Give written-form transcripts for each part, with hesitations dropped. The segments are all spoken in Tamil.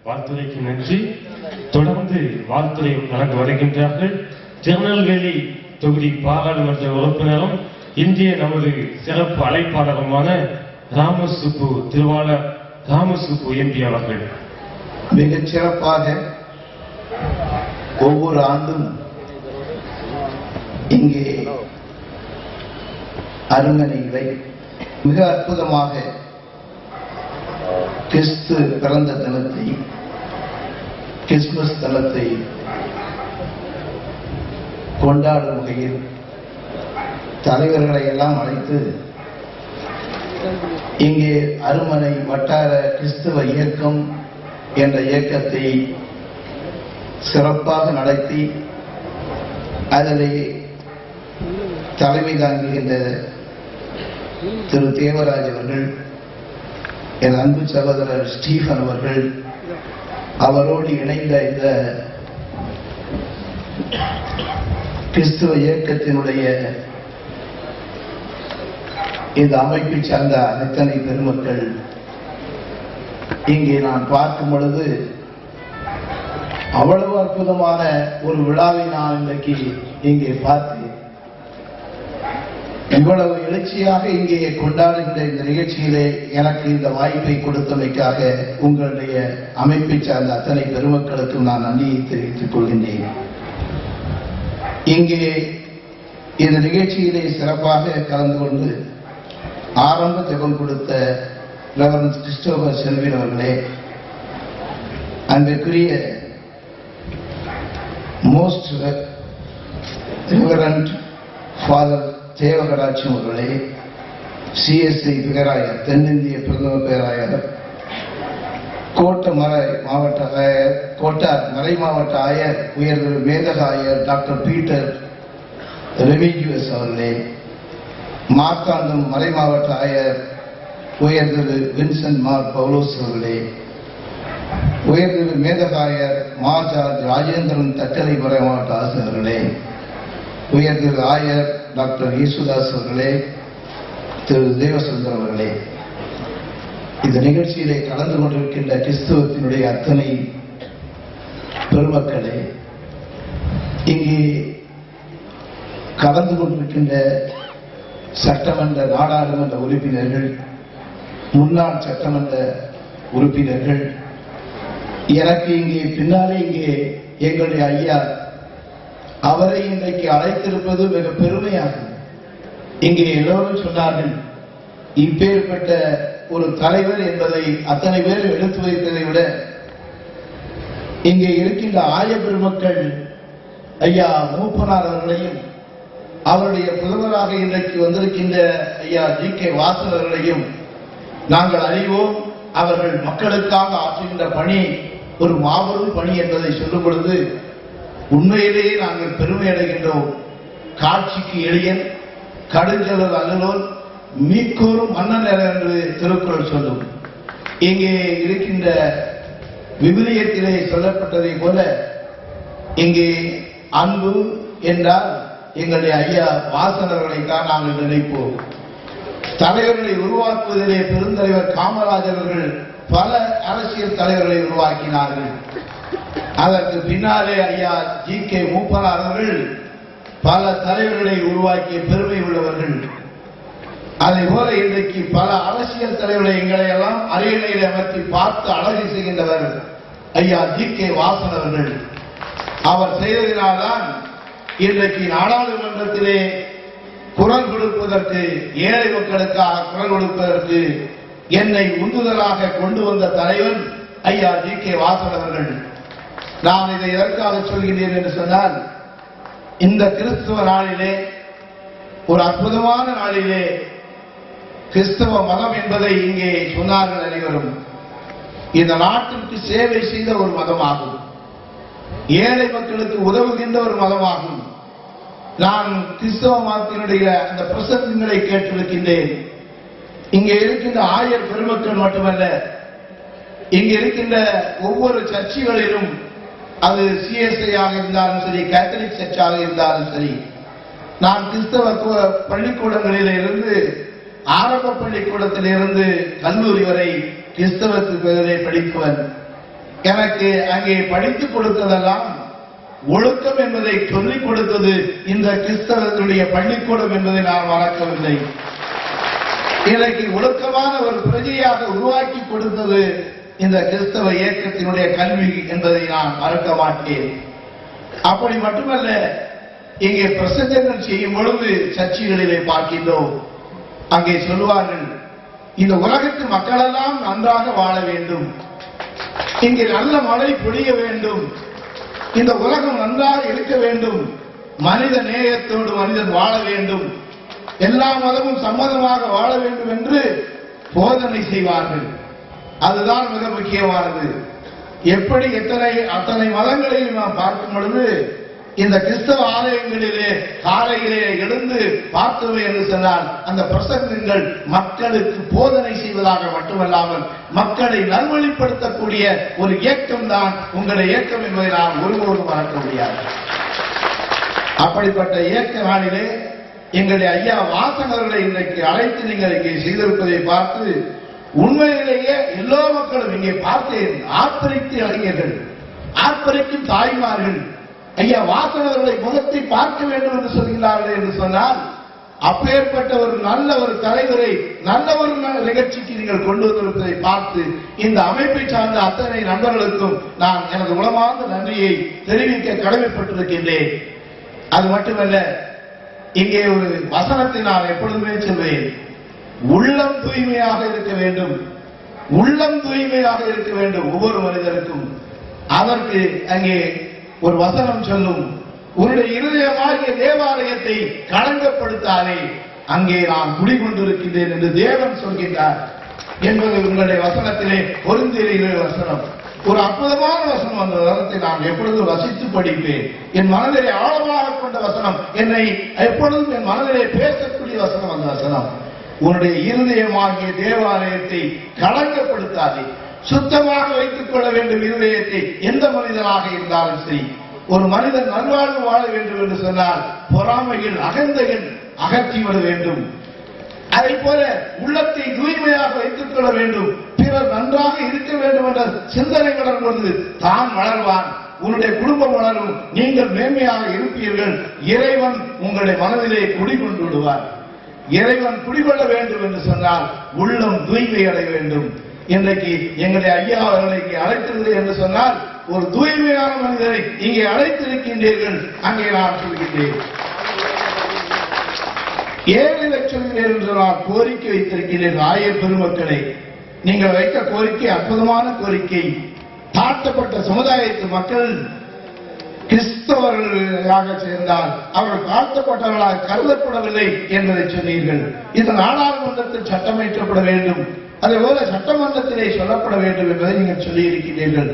வாழ்த்துரைக்கு நன்றி. தொடர்ந்து வாழ்த்துரை வழங்க வருகின்றார்கள் திருநெல்வேலி தொகுதி பாராளுமன்ற உறுப்பினரும் இந்திய நமது சிறப்பு அழைப்பாளருமான ராமசுப்பு திருவாளர் ராமசுப்பு எம்பி அவர்கள். மிகச் சிறப்பாக ஒவ்வொரு ஆண்டும் இங்கே அருங்கனைகளை மிக அற்புதமாக கிறிஸ்து பிறந்த தினத்தை, கிறிஸ்துமஸ் தினத்தை கொண்டாடும் வகையில் தலைவர்களை எல்லாம் அழைத்து இங்கே அருமனை வட்டார கிறிஸ்துவ இயக்கம் என்ற இயக்கத்தை சிறப்பாக நடத்தி அதிலே தலைமை தாங்குகின்ற திரு தேவராஜ் அவர்கள், என் அன்பு சகோதரர் ஸ்டீஃபன் அவர்கள், அவரோடு இணைந்த இந்த கிறிஸ்துவ இயக்கத்தினுடைய இந்த அமைப்பை சார்ந்த அத்தனை பெருமக்கள் இங்கே நான் பார்க்கும் பொழுது அவ்வளவு அற்புதமான ஒரு விழாவை நான் இன்றைக்கு இங்கே பார்த்தேன். இவ்வளவு எழுச்சியாக இங்கே கொண்டாடுகின்ற இந்த நிகழ்ச்சியிலே எனக்கு இந்த வாய்ப்பை கொடுத்தமைக்காக உங்களுடைய அமைப்பை சார்ந்த அத்தனை பெருமக்களுக்கும் நான் நன்றியை தெரிவித்துக் கொள்கின்றேன். இங்கே இந்த நிகழ்ச்சியிலே சிறப்பாக கலந்து கொண்டு ஆரம்ப ஜெபம் கொடுத்த ரெவரண்ட் கிறிஸ்டோபர் செல்வின் அவர்களே, அன்றைக்குரிய மோஸ்ட் ரெவரண்ட் ஃபாதர் தேவகராட்சம் அவர்களே, சிஎஸ்ஐ பேராயர், தென்னிந்திய பிரதம பேராயர், கோட்டார் மறை மாவட்ட ஆயர் உயர்திரு மேதக ஆயர் டாக்டர் பீட்டர் ரெமிஜியஸ் அவர்களே, மார்த்தாண்டம் மறை மாவட்ட ஆயர் உயர்திரு வின்சென்ட் மார் பவுலோஸ் அவர்களே, உயர்திரு மேதக ஆயர் மார்ஜார்ஜ் ராஜேந்திரன் தக்கலை மறை மாவட்ட ஆசிரியர்களே, உயர்திரு ஆயர் டாக்டர் யேசுதாஸ் அவர்களே, திரு தேவசுந்தர் அவர்களே, இந்த நிகழ்ச்சியிலே கலந்து கொண்டிருக்கின்ற கிறிஸ்தவத்தினுடைய அத்தனை பெருமக்களே, இங்கே கலந்து கொண்டிருக்கின்ற சட்டமன்ற நாடாளுமன்ற உறுப்பினர்கள், முன்னாள் சட்டமன்ற உறுப்பினர்கள், எனக்கு இங்கே பின்னாலே இங்கே எங்களுடைய ஐயா அவரை இன்றைக்கு அழைத்திருப்பது மிக பெருமையாகும். இங்கே எல்லோரும் சொன்னார்கள், இப்பேற்பட்ட ஒரு தலைவர் என்பதை அத்தனை பேர் எடுத்து வைத்ததை விட இங்கே இருக்கின்ற ஆய பெருமக்கள் ஐயா மூப்பனார் அவர்களையும் அவருடைய புதல்வராக இன்றைக்கு வந்திருக்கின்ற ஐயா ஜி.கே. வாசன் அவர்களையும் நாங்கள் அறிவோம். அவர்கள் மக்களுக்காக ஆற்றுகின்ற பணி ஒரு மாபெரும் பணி என்பதை சொல்லும் பொழுது உண்மையிலேயே நாங்கள் பெருமை அடைகின்றோம். காட்சிக்கு எளியன், கடுஞ்சொல்லல் அல்லலோல், மீக்கூறும் மன்னன் என்று திருக்குறள் சொல்லும். இங்கே இருக்கின்ற விவிலியத்திலே சொல்லப்பட்டதை போல இங்கே அன்பு என்றால் எங்களுடைய ஐயா வாசனர்களைத்தான் நாங்கள் நினைப்போம். தலைவர்களை உருவாக்குவதிலே பெருந்தலைவர் காமராஜர் அவர்கள் பல அரசியல் தலைவர்களை உருவாக்கினார்கள். அதற்கு பின்னாலே ஐயா ஜி.கே. மூப்பனார் அவர்கள் பல தலைவர்களை உருவாக்கிய பெருமை உள்ளவர்கள். அதே போல இன்றைக்கு பல அரசியல் தலைவர்களை எங்களை எல்லாம் அரியணையில் அமர்த்தி பார்த்து அழகு செய்கின்றவர் ஐயா ஜி.கே. வாசன் அவர்கள். அவர் செய்ததினால்தான் இன்றைக்கு நாடாளுமன்றத்திலே குரல் கொடுப்பதற்கு, ஏழை மக்களுக்காக குரல் கொடுப்பதற்கு என்னை உந்துதலாக கொண்டு வந்த தலைவர் ஐயா ஜி.கே. வாசன் அவர்கள். நான் இதை எதற்காக சொல்கிறேன் என்று சொன்னால், இந்த கிறிஸ்துவ நாளிலே, ஒரு அற்புதமான நாளிலே, கிறிஸ்தவ மதம் என்பதை இங்கே சொன்னார்கள் அனைவரும். இந்த நாட்டிற்கு சேவை செய்த ஒரு மதமாகும், ஏழை மக்களுக்கு உதவுகின்ற ஒரு மதமாகும். நான் கிறிஸ்தவ மதத்தினுடைய அந்த பிரசங்கங்களை கேட்டிருக்கின்றேன். இங்கே இருக்கின்ற ஆயர் பெருமக்கள் மட்டுமல்ல, இங்கே இருக்கின்ற ஒவ்வொரு சர்ச்சுகளிலும், அது சிஎஸ்ஐ ஆக இருந்தாலும் சரி, கேத்தலிக் சர்ச்சாக இருந்தாலும் சரி, நான் கிறிஸ்தவ பள்ளிக்கூடங்களில் இருந்து, ஆரம்ப பள்ளிக்கூடத்திலிருந்து கல்லூரி வரை கிறிஸ்தவத்துக்கு பெயரை படிப்பவன். எனக்கு அங்கே படித்துக் கொடுத்ததெல்லாம் ஒழுக்கம் என்பதை சொல்லிக் கொடுத்தது இந்த கிறிஸ்தவர்களுடைய பள்ளிக்கூடம் என்பதை நான் மறக்கவில்லை. எனக்கு ஒழுக்கமான ஒரு பிரஜையாக உருவாக்கி கொடுத்தது இந்த கிறிஸ்தவ இயக்கத்தினுடைய கல்வி என்பதை நான் மறக்க மாட்டேன். அப்படி மட்டுமல்ல, இங்கே பிரசங்கங்கள் செய்யும் பொழுது சர்ச்சைகளிலே பார்க்கின்றோம். அங்கே சொல்லுவார்கள், இந்த உலகத்து மக்களெல்லாம் நன்றாக வாழ வேண்டும், இங்கே நல்ல மழை பொழிய வேண்டும், இந்த உலகம் நன்றாக இருக்க வேண்டும், மனித நேயத்தோடு மனிதன் வாழ வேண்டும், எல்லா மதமும் சம்மதமாக வாழ வேண்டும் என்று போதனை செய்வார்கள். அதுதான் மிக முக்கியமானது. எப்படி அத்தனை மதங்களையும் நாம் பார்க்கும் பொழுது இந்த கிறிஸ்தவ ஆலயங்களிலே காலையிலே எழுந்து பார்த்தவை என்று சொன்னால் அந்த பிரசங்கங்கள் மக்களுக்கு போதனை செய்வதாக மட்டுமல்லாமல் மக்களை நல்வழிப்படுத்தக்கூடிய ஒரு இயக்கம் தான் உங்களுடைய இயக்கம் என்பதை நாம் ஒருபோதும் மறக்க முடியாது. அப்படிப்பட்ட இயக்க நாளிலே எங்களுடைய ஐயா வாசகர்களை இன்றைக்கு அழைத்து நீங்கள் இங்கே செய்திருப்பதை பார்த்து உண்மையிலேயே எல்லா மக்களும் இங்கே பார்த்தேன். ஆர்ப்பரித்து அறிஞர்கள், ஆர்ப்பரிக்கும் தாய்மார்கள் ஐயா வாசகர்களை முகத்தை பார்க்க வேண்டும் என்று சொல்கிறார்கள் என்று சொன்னால் அப்பேற்பட்ட ஒரு நல்ல ஒரு தலைவரை நல்ல ஒரு நிகழ்ச்சிக்கு நீங்கள் கொண்டு வந்திருப்பதை பார்த்து இந்த அமைப்பை சார்ந்த அத்தனை நண்பர்களுக்கும் நான் எனது உளமார்ந்த நன்றியை தெரிவிக்க கடமைப்பட்டிருக்கின்றேன். அது மட்டுமல்ல, இங்கே ஒரு வசனத்தை நான் எப்பொழுதுமே சொல்வேன், உள்ளம் தூய்மையாக இருக்க வேண்டும், உள்ளம் தூய்மையாக இருக்க வேண்டும் ஒவ்வொரு மனிதருக்கும். அதற்கு அங்கே ஒரு வசனம் சொல்லும், உன்னுடைய இருதயமாகிய தேவாலயத்தை களங்கப்படுத்தாதே, அங்கே நான் குடிகொண்டிருக்கின்றேன் என்று தேவன் சொல்கின்றார் என்பது உங்களுடைய வசனத்திலே பொருந்திய வசனம். ஒரு அற்புதமான வசனம். அந்த வசனத்தை நான் எப்பொழுதும் வசித்து படிப்பேன். என் மனதிலே ஆழமாக கொண்ட வசனம், என்னை எப்பொழுதும் என் மனதிலே பேசக்கூடிய வசனம் அந்த வசனம். உன்னுடைய இருதயமாகிய தேவாலயத்தை களங்கப்படுத்தாதே, சுத்தமாக வைத்துக் கொள்ள வேண்டும் இருதயத்தை. எந்த மனிதனாக இருந்தாலும் சரி, ஒரு மனிதன் நல்வாழ்வு வாழ வேண்டும் என்று சொன்னால் பொறாமைகள் அகந்தைகள் அகற்றிவிட வேண்டும். அதை போல உள்ளத்தை தூய்மையாக வைத்துக் கொள்ள வேண்டும், பிறர் நன்றாக இருக்க வேண்டும் என்ற சிந்தனை வளர்ந்து தான் வளர்வான், உங்களுடைய குடும்பம் வளரும், நீங்கள் மேன்மையாக இருப்பீர்கள். இறைவன் உங்களுடைய மனதிலே குடிகொண்டு விடுவார். இறைவன் குடிகொள்ள வேண்டும் என்று சொன்னால் உள்ளம் தூய்மை அடைய வேண்டும். இன்றைக்கு எங்களுடைய ஐயா அவர்களை இங்கே அழைத்திருந்தது என்று சொன்னால் ஒரு தூய்மையான மனிதரை இங்கே அழைத்திருக்கின்றீர்கள். அங்கே நான் சொல்கின்றேன், ஏழு லட்சம் பேர் என்று நான் கோரிக்கை வைத்திருக்கிறேன். ஆயர் பெருமக்களை, நீங்கள் வைத்த கோரிக்கை அற்புதமான கோரிக்கை. தாழ்த்தப்பட்ட சமுதாயத்து மக்கள் கிறிஸ்தவர்களாக சேர்ந்தால் அவர்கள் தாழ்த்தப்பட்டவர்களாக கருதப்படவில்லை என்பதை சொன்னீர்கள். இந்த நாடாளுமன்றத்தில் சட்டமேற்றப்பட வேண்டும், அதே போல சட்டமன்றத்திலே சொல்லப்பட வேண்டும் என்பதை நீங்கள் சொல்லியிருக்கிறீர்கள்.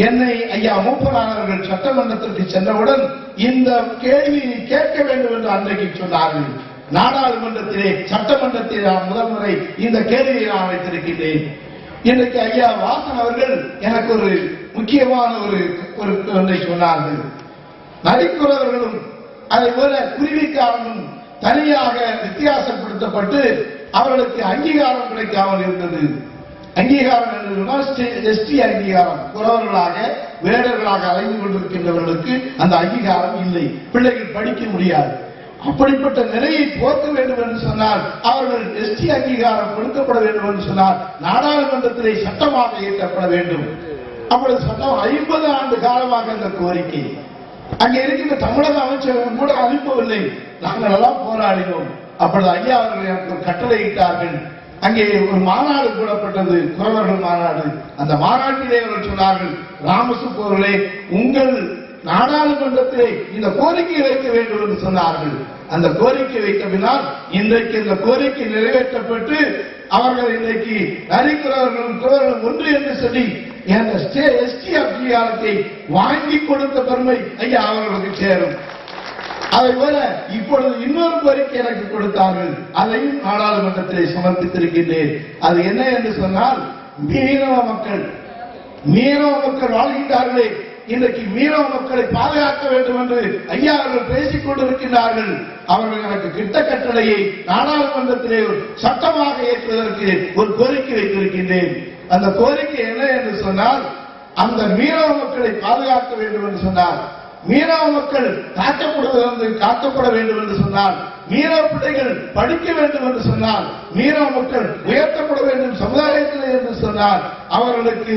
என்னை ஐயா மூப்பனானவர்கள் சட்டமன்றத்திற்கு சென்றவுடன் இந்த கேள்வியை கேட்க வேண்டும் என்று அன்றைக்கு சொன்னார்கள். நாடாளுமன்றத்திலே சட்டமன்றத்தில் நான் முதல் முறை இந்த கேள்வியை நான் வைத்திருக்கின்றேன். இன்றைக்கு ஐயா வாசன் அவர்கள் எனக்கு ஒரு முக்கியமான ஒரு ஒன்றை சொன்னார்கள். நரிக்குறவர்களும் அதே போல குருவிக்காரனும் தனியாக வித்தியாசப்படுத்தப்பட்டு அவர்களுக்கு அங்கீகாரம் கிடைக்காமல் இருந்தது. அங்கீகாரம் என்று எஸ்டி அங்கீகாரம், குறவர்களாக வேடர்களாக அலைந்து கொண்டிருக்கின்றவர்களுக்கு அந்த அங்கீகாரம் இல்லை, பிள்ளைகள் படிக்க முடியாது. அப்படிப்பட்ட நிலையை போக்க வேண்டும் என்று சொன்னால் அவர்கள் எஸ்டி அங்கீகாரம் கொடுக்கப்பட வேண்டும் என்று சொன்னால் நாடாளுமன்றத்திலே சட்டமாக இயற்றப்பட வேண்டும். அப்பொழுது சட்டம் 50 ஆண்டு காலமாக அந்த கோரிக்கை அங்கே இருக்கின்ற தமிழக அமைச்சர்கள் கூட அனுப்பவில்லை. நாங்கள் எல்லாம் போராடினோம். அப்பொழுது ஐயா அவர்கள் எனக்கு ஒரு கட்டளையிட்டார்கள். அங்கே ஒரு மாநாடு கூடப்பட்டது, குறவர்கள் மாநாடு. அந்த மாநாட்டிலே அவர்கள் சொன்னார்கள், ராமசுப்பு அவர்களே, உங்கள் நாடாளுமன்றத்திலே இந்த கோரிக்கை வைக்க வேண்டும் என்று சொன்னார்கள். அந்த கோரிக்கை வைத்த பின்னால் இன்றைக்கு இந்த கோரிக்கை நிறைவேற்றப்பட்டு அவர்கள் இன்றைக்கு நரிக்குறவர்களும் குறவர்களும் ஒன்று என்று சொல்லி எஸ்டி அங்கீகாரத்தை வாங்கி கொடுத்த பெருமை ஐயா அவர்களுக்கு சேரும். அதை போல இப்பொழுது இன்னொரு கோரிக்கை எனக்கு கொடுத்தார்கள், அதையும் நாடாளுமன்றத்திலே சமர்ப்பித்திருக்கின்றேன். அது என்ன என்று சொன்னால், மீனவ மக்கள் வாழ்கின்றார்களே, இன்றைக்கு மீனவ மக்களை பாதுகாக்க வேண்டும் என்று ஐயா அவர்கள் பேசிக் கொண்டிருக்கிறார்கள். அவர்கள் எனக்கு கிட்ட கட்டளையை நாடாளுமன்றத்திலே சட்டமாக ஏற்றுவதற்கு ஒரு கோரிக்கை வைத்திருக்கின்றேன். அந்த கோரிக்கை என்ன என்று சொன்னால், அந்த மீனவ மக்களை பாதுகாக்க வேண்டும் என்று சொன்னார். மீனவ மக்கள் தாக்கப்படுவதிலிருந்து காக்கப்பட வேண்டும் என்று சொன்னார். மீனவ பிள்ளைகள் படிக்க வேண்டும் என்று சொன்னார். மீனவ மக்கள் உயர்த்தப்பட வேண்டும் சமுதாயத்தில் என்று சொன்னார். அவர்களுக்கு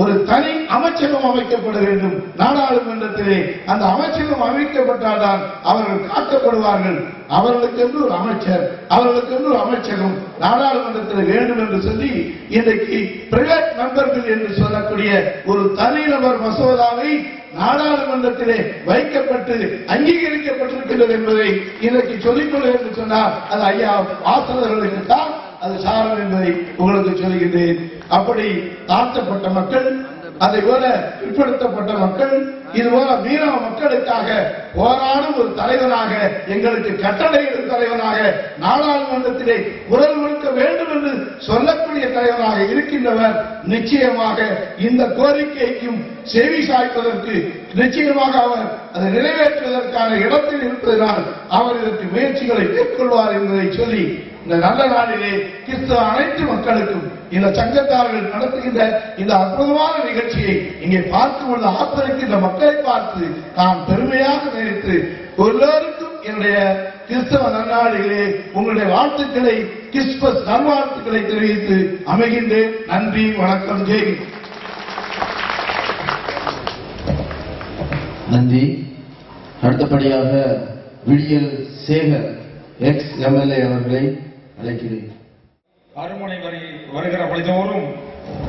ஒரு தனி அமைச்சகம் அமைக்கப்பட வேண்டும் நாடாளுமன்றத்திலே. அந்த அமைச்சகம் அமைக்கப்பட்டால்தான் அவர்கள் காக்கப்படுவார்கள். அவர்களுக்கென்று ஒரு அமைச்சர், அவர்களுக்கென்று ஒரு அமைச்சகம் நாடாளுமன்றத்தில் வேண்டும் என்று சொல்லி இன்றைக்கு பிரைவேட் மெம்பர்கள் என்று சொல்லக்கூடிய ஒரு தனிநபர் மசோதாவை நாடாளுமன்றத்திலே வைக்கப்பட்டு அங்கீகரிக்கப்பட்டிருக்கிறது என்பதை இன்றைக்கு சொல்லிக்கொள்ள என்று சொன்னார். அது ஐயா வாசகர்களுக்கு தான் அது சாரம் என்பதை உங்களுக்கு சொல்கின்றேன். அப்படி தாழ்த்தப்பட்ட மக்கள், அதை போல பிற்படுத்தப்பட்ட மக்கள், இதுபோல மீனவ மக்களுக்காக போராடும் ஒரு தலைவனாக, எங்களுக்கு கட்டளையிடும் தலைவனாக, நாடாளுமன்றத்திலே குரல் கொடுக்க வேண்டும் என்று சொல்லக்கூடிய தலைவனாக இருக்கின்றவர் நிச்சயமாக இந்த கோரிக்கைக்கும் செவி சாய்ப்பதற்கு நிச்சயமாக அவர் அதை நிறைவேற்றுவதற்கான இடத்தில் இருப்பதனால் அவர் இதற்கு முயற்சிகளை மேற்கொள்வார் என்பதை சொல்லி, இந்த நல்ல நாளிலே கிறிஸ்தவ அனைத்து மக்களுக்கும் இந்த சங்கத்தார்கள் நடத்துகின்ற இந்த அற்புதமான நிகழ்ச்சியை இங்கே பார்க்கும் பொழுது ஆத்தரிக்கின்ற மக்களை பார்த்து நான் பெருமையாக நினைத்து எல்லோருக்கும் என்னுடைய கிறிஸ்தவ நன்னாளிகளே உங்களுடைய வாழ்த்துக்களை, கிறிஸ்துமஸ் நல்வாழ்த்துக்களை தெரிவித்து அமைகின்றேன். நன்றி, வணக்கம், ஜெய். நன்றி. அடுத்தபடியாக விடியல் சேகர் எக்ஸ் எம்எல்ஏ அவர்களை அழைக்கிறேன். அருமனை வரி வருகிற வழிதோறும்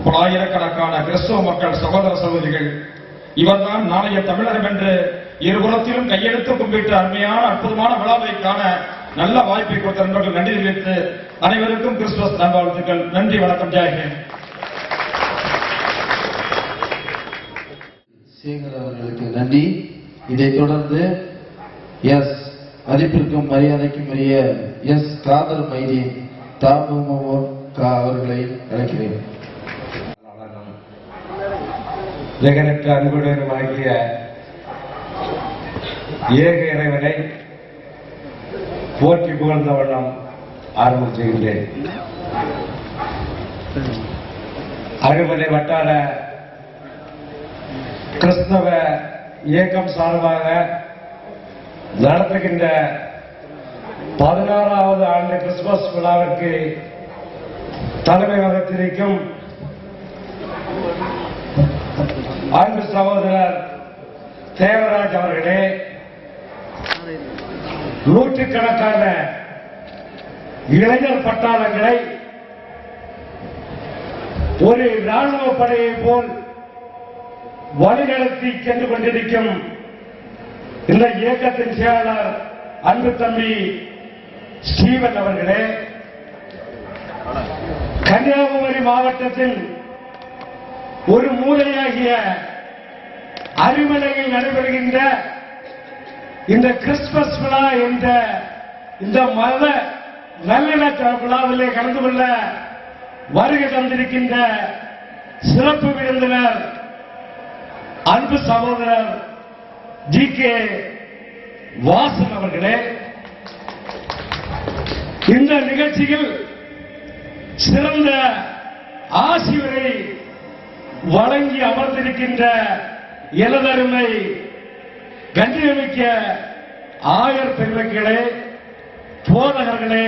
பல ஆயிரக்கணக்கான கிறிஸ்தவ மக்கள், சகோதர சகோதரிகள், இவர்தான் நாளைய தமிழகம் என்று இருபுறத்திலும் கையெழுத்து கும்பிட்டு அருமையான அற்புதமான விழாவை காண நல்ல வாய்ப்பை கொடுத்த நண்பர்கள் நன்றி தெரிவித்து அனைவருக்கும் கிறிஸ்துமஸ் நல்வாழ்த்துக்கள். நன்றி, வணக்கம், ஜெயஹிந்த். சேகர் அவர்களுக்கு நன்றி. இதைத் தொடர்ந்து எஸ் மதிப்பிற்கும் மரியாதைக்கும் உரிய எஸ் காதர் மைதீன் தமுமுக அவர்களை அழைக்கிறேன். ஜெகனற்ற அன்புடனுமாகிய ஏக இறைவனை போற்றி புகழ்ந்த வண்ணம் ஆரம்பம் செய்கின்றேன். அருமனை வட்டார கிறிஸ்தவ இயக்கம் சார்பாக நடத்துகின்ற 16வது ஆண்டு கிறிஸ்துமஸ் விழாவிற்கு தலைமை வகித்திருக்கும் அன்பு சகோதரர் தேவராஜ் அவர்களே, நூற்றுக்கணக்கான இளைஞர் பட்டாளங்களை ஒரு ராணுவ படையை போல் வழிநடத்தி சென்று கொண்டிருக்கும் இந்த இயக்கத்தின் செயலாளர் அன்பு தம்பி ஸ்டீவன் அவர்களே, கன்னியாகுமரி மாவட்டத்தில் ஒரு மூலையாகிய அருமனையில் நடைபெறுகின்ற இந்த கிறிஸ்துமஸ் விழா என்ற இந்த மத நல்லிணக்க விழாவிலே கலந்து கொள்ள வருகை தந்திருக்கின்ற சிறப்பு விருந்தினர் அன்பு சகோதரர் GK வாசன் அவர்களே, இந்த நிகழ்ச்சியில் சிறந்த ஆசிரியரை வழங்கி அமர்ந்திருக்கின்ற எனதருமை கண்ணியமிக்க ஆயர் பெருமக்களே, போதகர்களே,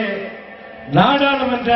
நாடாளுமன்ற